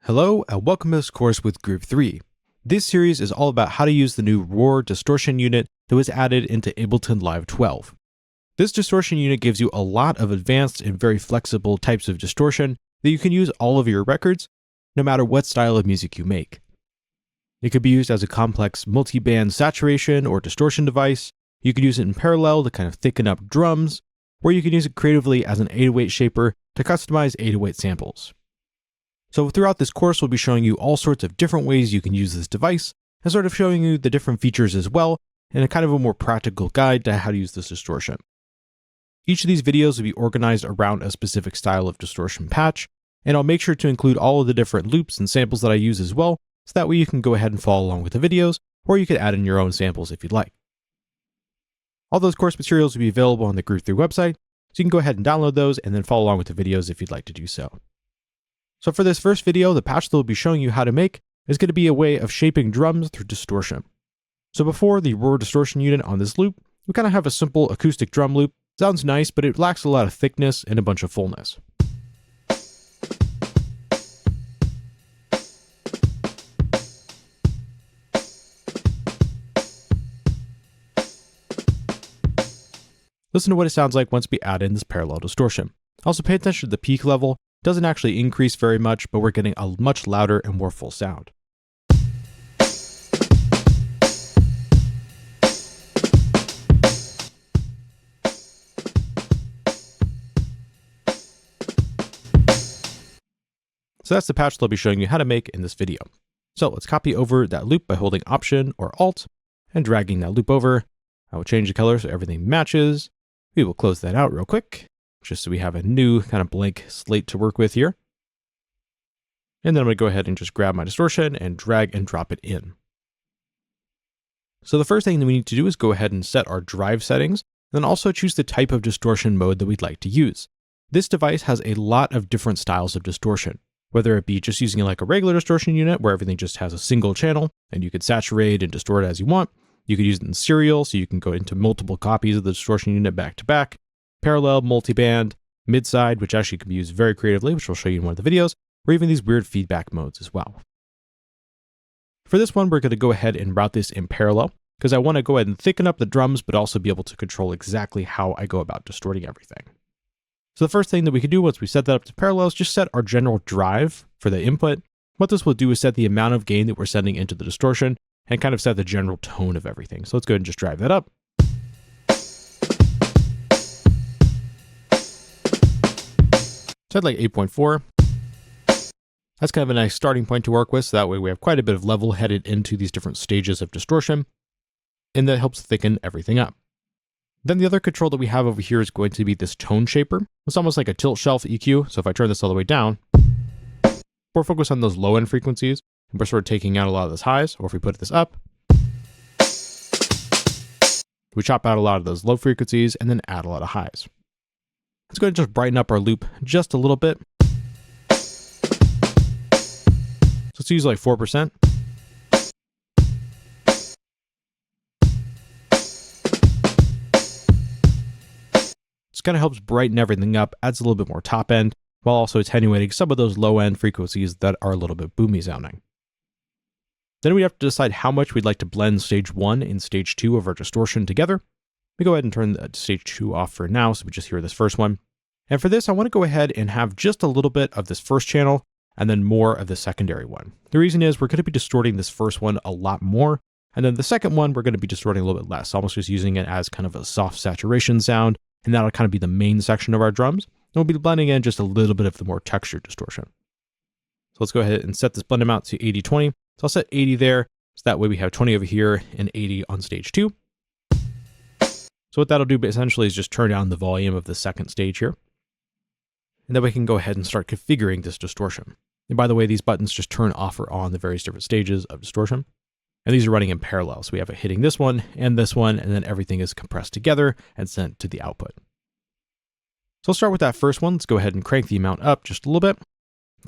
Hello and welcome to this course with Group 3. This series is all about how to use the new roar distortion unit that was added into Ableton Live 12. This distortion unit gives you a lot of advanced and very flexible types of distortion that you can use all over your records, no matter what style of music you make. It could be used as a complex multi-band saturation or distortion device. You could use it in parallel to kind of thicken up drums, or you can use it creatively as an 808 shaper to customize 808 samples. So throughout this course, we'll be showing you all sorts of different ways you can use this device and sort of showing you the different features as well in a kind of a more practical guide to how to use this distortion. Each of these videos will be organized around a specific style of distortion patch, and I'll make sure to include all of the different loops and samples that I use as well, so that way you can go ahead and follow along with the videos, or you could add in your own samples if you'd like. All those course materials will be available on the Group 3 website, so you can go ahead and download those and then follow along with the videos if you'd like to do so. So for this first video, the patch that we'll be showing you how to make is going to be a way of shaping drums through distortion. So before the roar distortion unit on this loop, we kind of have a simple acoustic drum loop. Sounds nice, but it lacks a lot of thickness and a bunch of fullness. Listen to what it sounds like once we add in this parallel distortion. Also pay attention to the peak level. It doesn't actually increase very much, but we're getting a much louder and more full sound. So that's the patch that I'll be showing you how to make in this video. So let's copy over that loop by holding Option or Alt and dragging that loop over. I will change the color so everything matches. We will close that out real quick, just so we have a new kind of blank slate to work with here. And then I'm going to go ahead and just grab my distortion and drag and drop it in. So the first thing that we need to do is go ahead and set our drive settings, and then also choose the type of distortion mode that we'd like to use. This device has a lot of different styles of distortion, whether it be just using it like a regular distortion unit where everything just has a single channel and you could saturate and distort as you want. You could use it in serial, so you can go into multiple copies of the distortion unit back to back, parallel, multi-band, mid-side, which actually can be used very creatively, which I'll show you in one of the videos, or even these weird feedback modes as well. For this one, we're going to go ahead and route this in parallel, because I want to go ahead and thicken up the drums, but also be able to control exactly how I go about distorting everything. So the first thing that we can do once we set that up to parallel is just set our general drive for the input. What this will do is set the amount of gain that we're sending into the distortion and kind of set the general tone of everything. So let's go ahead and just drive that up. So I'd like 8.4. That's kind of a nice starting point to work with, so that way we have quite a bit of level headed into these different stages of distortion, and that helps thicken everything up. Then the other control that we have over here is going to be this tone shaper. It's almost like a tilt shelf EQ, so if I turn this all the way down, or focus on those low end frequencies, and we're sort of taking out a lot of those highs, or if we put this up, we chop out a lot of those low frequencies and then add a lot of highs. Let's go ahead and just brighten up our loop just a little bit. So let's use like 4%. This kind of helps brighten everything up, adds a little bit more top end, while also attenuating some of those low end frequencies that are a little bit boomy sounding. Then we have to decide how much we'd like to blend stage 1 and stage 2 of our distortion together. We go ahead and turn the stage 2 off for now, so we just hear this first one. And for this, I want to go ahead and have just a little bit of this first channel and then more of the secondary one. The reason is we're going to be distorting this first one a lot more, and then the second one we're going to be distorting a little bit less, almost just using it as kind of a soft saturation sound, and that'll kind of be the main section of our drums. And we'll be blending in just a little bit of the more textured distortion. So let's go ahead and set this blend amount to 80-20. So I'll set 80 there, so that way we have 20 over here and 80 on stage 2. So what that'll do essentially is just turn down the volume of the second stage here. And then we can go ahead and start configuring this distortion. And by the way, these buttons just turn off or on the various different stages of distortion. And these are running in parallel. So we have it hitting this one, and then everything is compressed together and sent to the output. So I'll start with that first one. Let's go ahead and crank the amount up just a little bit,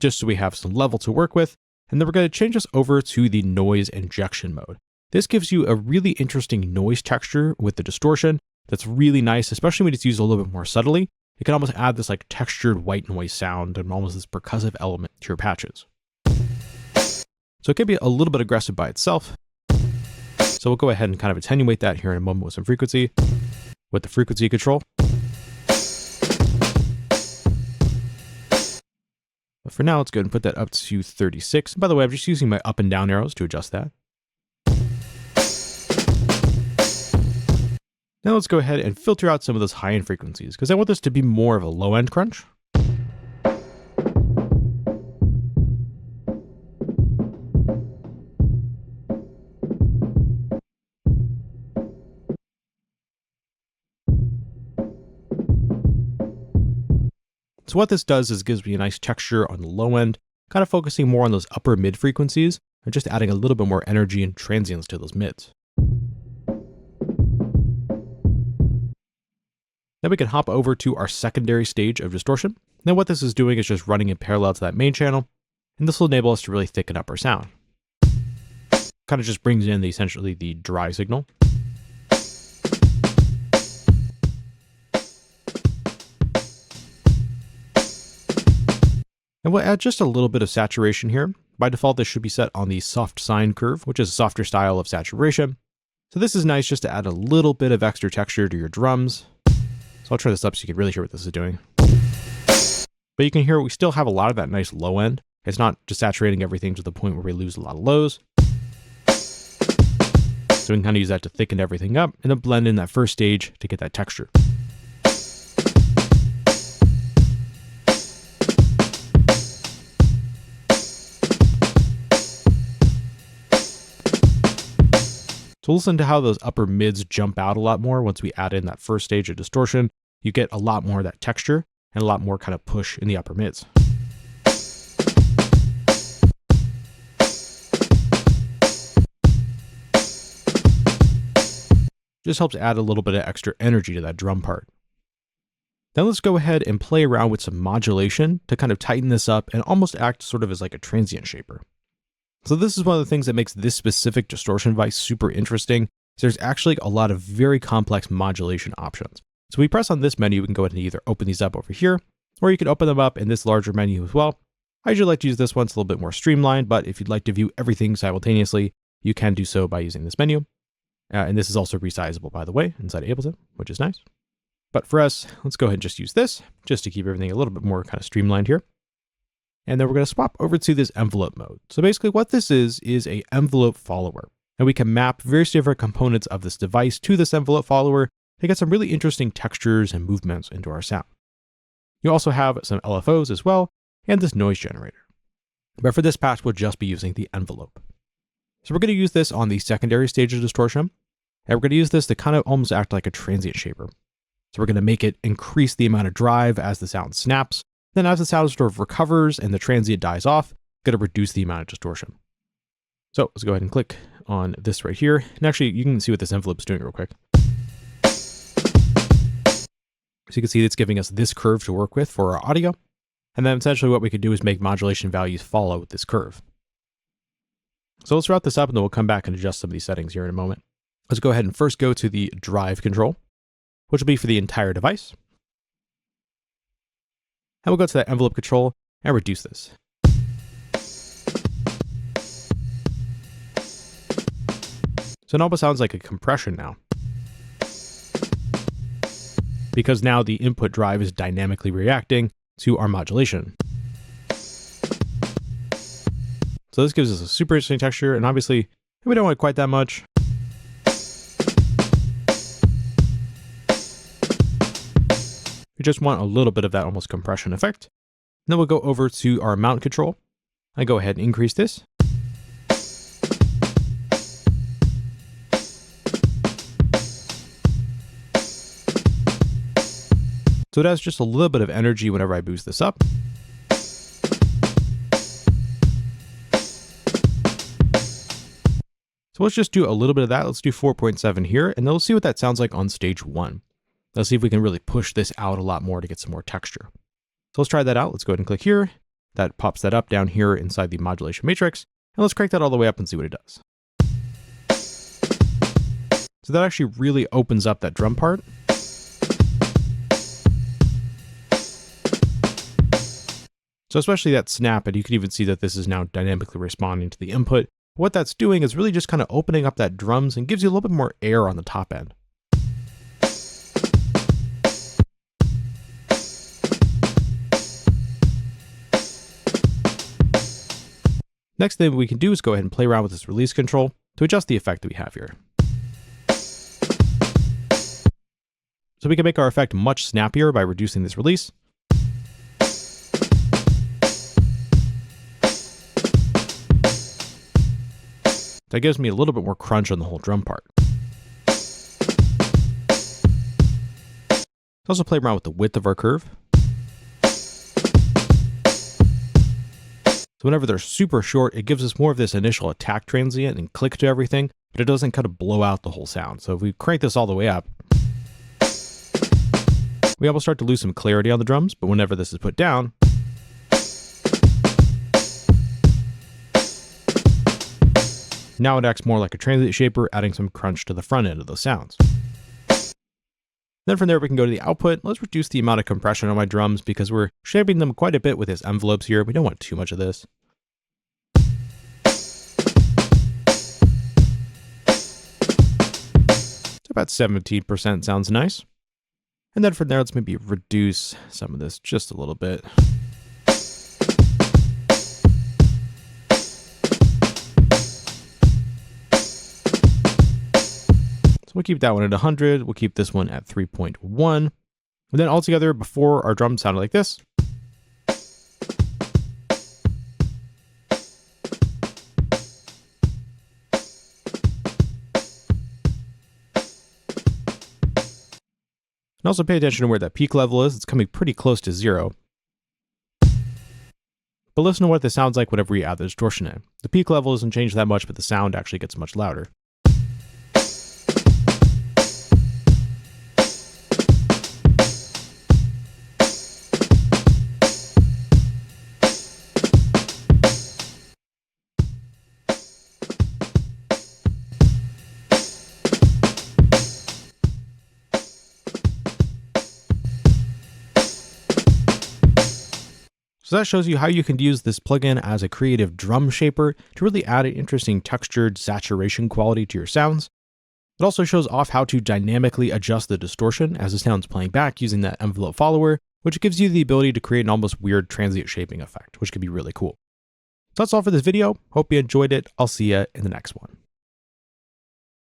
just so we have some level to work with. And then we're going to change this over to the noise injection mode. This gives you a really interesting noise texture with the distortion that's really nice, especially when it's used a little bit more subtly. It can almost add this like textured white noise sound and almost this percussive element to your patches. So it can be a little bit aggressive by itself. So we'll go ahead and kind of attenuate that here in a moment with some frequency, with the frequency control. But for now, let's go ahead and put that up to 36. By the way, I'm just using my up and down arrows to adjust that. Now let's go ahead and filter out some of those high-end frequencies, because I want this to be more of a low-end crunch. So what this does is gives me a nice texture on the low end, kind of focusing more on those upper mid frequencies, and just adding a little bit more energy and transience to those mids. Then we can hop over to our secondary stage of distortion. Now what this is doing is just running in parallel to that main channel, and this will enable us to really thicken up our sound. Kind of just brings in essentially the dry signal. And we'll add just a little bit of saturation here. By default, this should be set on the soft sine curve, which is a softer style of saturation. So this is nice just to add a little bit of extra texture to your drums. So I'll turn this up so you can really hear what this is doing. But you can hear we still have a lot of that nice low end. It's not just saturating everything to the point where we lose a lot of lows. So we can kind of use that to thicken everything up and then blend in that first stage to get that texture. So listen to how those upper mids jump out a lot more once we add in that first stage of distortion. You get a lot more of that texture and a lot more kind of push in the upper mids. Just helps add a little bit of extra energy to that drum part. Then let's go ahead and play around with some modulation to kind of tighten this up and almost act sort of as like a transient shaper. So this is one of the things that makes this specific distortion device super interesting. There's actually a lot of very complex modulation options. So we press on this menu, we can go ahead and either open these up over here, or you can open them up in this larger menu as well. I usually like to use this one, it's a little bit more streamlined, but if you'd like to view everything simultaneously, you can do so by using this menu. And this is also resizable, by the way, inside of Ableton, which is nice. But for us, let's go ahead and just use this, just to keep everything a little bit more kind of streamlined here. And then we're going to swap over to this envelope mode. So basically what this is a envelope follower. And we can map various different components of this device to this envelope follower to get some really interesting textures and movements into our sound. You also have some LFOs as well, and this noise generator. But for this patch, we'll just be using the envelope. So we're going to use this on the secondary stage of distortion. And we're going to use this to kind of almost act like a transient shaper. So we're going to make it increase the amount of drive as the sound snaps. Then as the sound sort of recovers and the transient dies off, going to reduce the amount of distortion. So let's go ahead and click on this right here. And actually, you can see what this envelope is doing real quick. So you can see it's giving us this curve to work with for our audio. And then essentially what we could do is make modulation values follow this curve. So let's route this up and then we'll come back and adjust some of these settings here in a moment. Let's go ahead and first go to the drive control, which will be for the entire device. And we'll go to that envelope control and reduce this. So it almost sounds like a compression now, because now the input drive is dynamically reacting to our modulation. So this gives us a super interesting texture, and obviously we don't want quite that much. We just want a little bit of that almost compression effect. Then we'll go over to our mount control. I go ahead and increase this. So it has just a little bit of energy whenever I boost this up. So let's just do a little bit of that. Let's do 4.7 here, and then we'll see what that sounds like on stage 1. Let's see if we can really push this out a lot more to get some more texture. So let's try that out. Let's go ahead and click here. That pops that up down here inside the modulation matrix. And let's crank that all the way up and see what it does. So that actually really opens up that drum part. So especially that snap, and you can even see that this is now dynamically responding to the input. What that's doing is really just kind of opening up that drums and gives you a little bit more air on the top end. Next thing we can do is go ahead and play around with this release control to adjust the effect that we have here. So we can make our effect much snappier by reducing this release. That gives me a little bit more crunch on the whole drum part. Let's also play around with the width of our curve. So whenever they're super short, it gives us more of this initial attack transient and click to everything, but it doesn't kind of blow out the whole sound. So if we crank this all the way up, we almost start to lose some clarity on the drums, but whenever this is put down, now it acts more like a transient shaper, adding some crunch to the front end of those sounds. Then from there, we can go to the output. Let's reduce the amount of compression on my drums because we're shaping them quite a bit with these envelopes here. We don't want too much of this. So about 17% sounds nice. And then from there, let's maybe reduce some of this just a little bit. We'll keep that one at 100. We'll keep this one at 3.1. And then altogether, before our drum sounded like this. And also pay attention to where that peak level is. It's coming pretty close to 0. But listen to what this sounds like whenever we add the distortion in. The peak level doesn't change that much, but the sound actually gets much louder. So that shows you how you can use this plugin as a creative drum shaper to really add an interesting textured saturation quality to your sounds. It also shows off how to dynamically adjust the distortion as the sound's playing back using that envelope follower, which gives you the ability to create an almost weird transient shaping effect, which can be really cool. So that's all for this video. Hope you enjoyed it. I'll see you in the next one.